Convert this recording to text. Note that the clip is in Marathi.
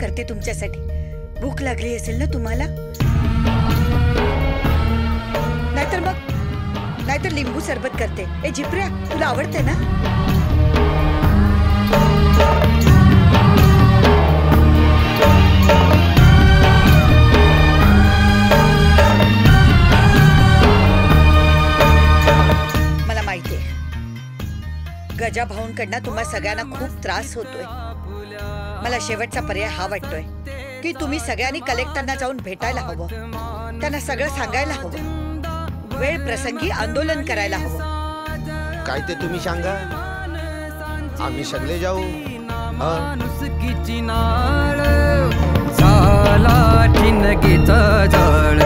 करते तुमच्यासाठी। भूक लागली असेल ना तुम्हाला? नाहीतर लिंबू सरबत करते। ए झिपऱ्या, तुला आवडते ना? मला माहितीये गजा भाऊंकडनं तुम्हा सगळ्यांना खूप त्रास होतोय। मला शेवटचा पर्याय हा वाटतोय की तुम्ही सगळ्यांनी कलेक्टरना जाऊन भेटायला हवं, त्यांना सगळं सांगायला हवं, वेळ प्रसंगी आंदोलन करायला हवं। काय ते तुम्ही सांगा, आम्ही सगळे जाऊ। झाला ठिणगीचा जाळ